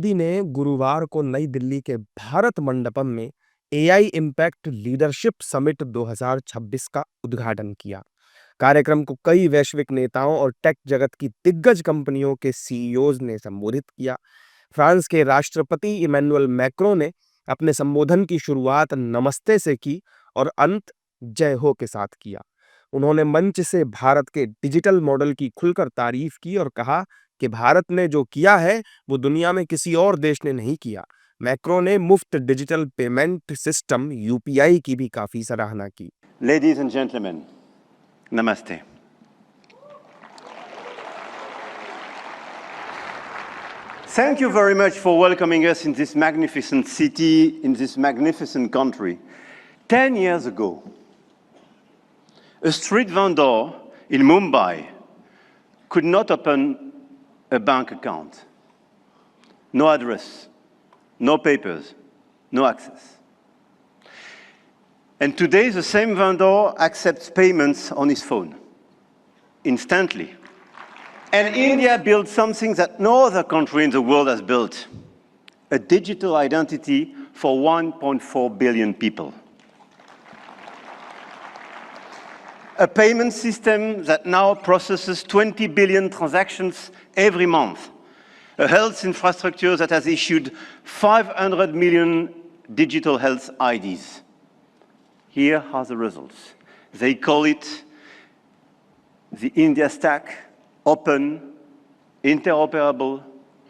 मोदी ने गुरुवार को नई दिल्ली के भारत मंडपम में एआई इम्पैक्ट लीडरशिप समिट 2026 का उद्घाटन किया। कार्यक्रम को कई वैश्विक नेताओं और टेक जगत की दिग्गज कंपनियों के सीईओज ने संबोधित किया। फ्रांस के राष्ट्रपति इमैनुअल मैक्रों ने अपने संबोधन की शुरुआत नमस्ते से की और अंत जय हो के साथ किया। उन्होंने मंच से भारत के डिजिटल मॉडल की खुलकर तारीफ की और कहा कि भारत ने जो किया है वो दुनिया में किसी और देश ने नहीं किया। मैक्रो ने मुफ्त डिजिटल पेमेंट सिस्टम यूपीआई की भी काफी सराहना की। Ladies and gentlemen, namaste. Thank you very much for welcoming us in this magnificent city, in this magnificent country. 10 years ago, a street vendor in Mumbai could not open a bank account. No address, no papers, no access. And today, the same vendor accepts payments on his phone, instantly. And India built something that no other country in the world has built, a digital identity for 1.4 billion people. A payment system that now processes 20 billion transactions every month. A health infrastructure that has issued 500 million digital health IDs. Here are the results. They call it the India Stack, open, interoperable,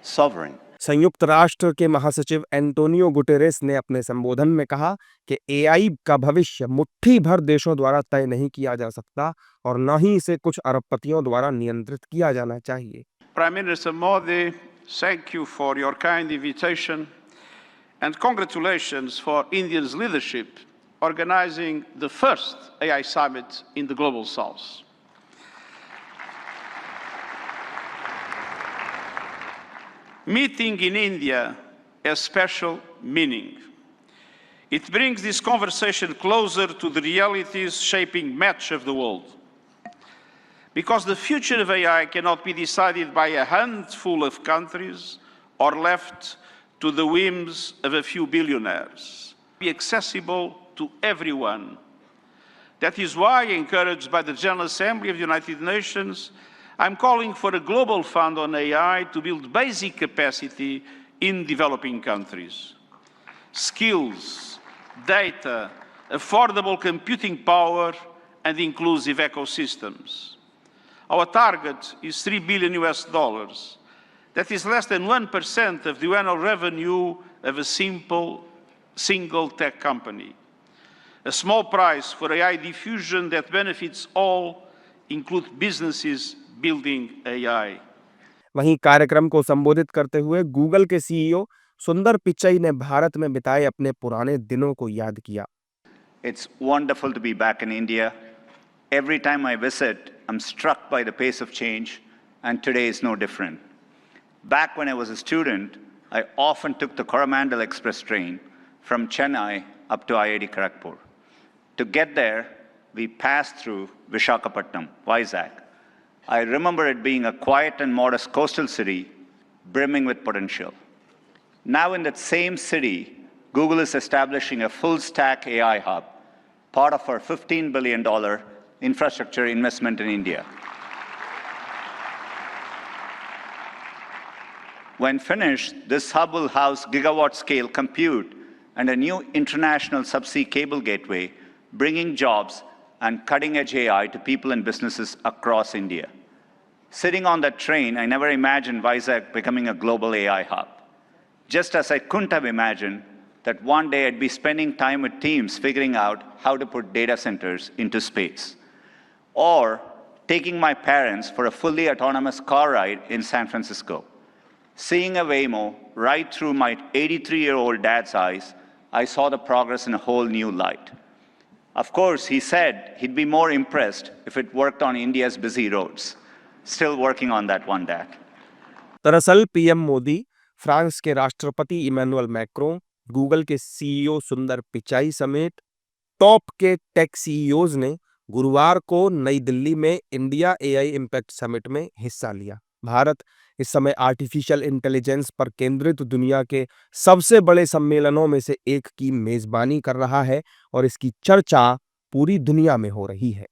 sovereign. संयुक्त राष्ट्र के महासचिव Antonio Guterres ने अपने संबोधन में कहा कि एआई का भविष्य मुट्ठी भर देशों द्वारा तय नहीं किया जा सकता और न ही इसे कुछ अरबपतियों द्वारा नियंत्रित किया जाना चाहिए। Prime Minister Modi, thank you for your kind invitation and congratulations for India's leadership organizing the first AI summit in the Global South. Meeting in India has special meaning. It brings this conversation closer to the realities shaping much of the world. Because the future of AI cannot be decided by a handful of countries or left to the whims of a few billionaires. Be accessible to everyone. That is why, encouraged by the General Assembly of the United Nations, I'm calling for a global fund on AI to build basic capacity in developing countries. Skills, data, affordable computing power, and inclusive ecosystems. Our target is $3 billion US. That is less than 1% of the annual revenue of a single tech company. A small price for AI diffusion that benefits all, include businesses building AI. वहीं कार्यक्रम को संबोधित करते हुए Google के CEO सुंदर पिचाई ने भारत में बिताए अपने पुराने दिनों को याद किया। It's wonderful to be back in India. Every time I visit, I'm struck by the pace of change, and today is no different. Back when I was a student, I often took the Coromandel Express train from Chennai up to IIT Kharagpur. To get there, we passed through Visakhapatnam, Vizag. I remember it being a quiet and modest coastal city brimming with potential. Now in that same city, Google is establishing a full-stack AI hub, part of our $15 billion infrastructure investment in India. When finished, this hub will house gigawatt-scale compute and a new international subsea cable gateway, bringing jobs and cutting-edge AI to people and businesses across India. Sitting on that train, I never imagined Vizag becoming a global AI hub. Just as I couldn't have imagined that one day I'd be spending time with teams figuring out how to put data centers into space. Or taking my parents for a fully autonomous car ride in San Francisco. Seeing a Waymo right through my 83-year-old dad's eyes, I saw the progress in a whole new light. Of course, he said he'd be more impressed if it worked on India's busy roads. Still working on that one, Dad. दरअसल PM Modi, France के राष्ट्रपति Emmanuel Macron, Google के CEO सुंदर पिचाई समेत top के take CEOs ने गुरुवार को नई दिल्ली में इंडिया एआई इम्पैक्ट समिट में हिस्सा लिया। भारत इस समय आर्टिफिशियल इंटेलिजेंस पर केंद्रित दुनिया के सबसे बड़े सम्मेलनों में से एक की मेजबानी कर रहा है और इसकी चर्चा पूरी दुनिया में हो रही है।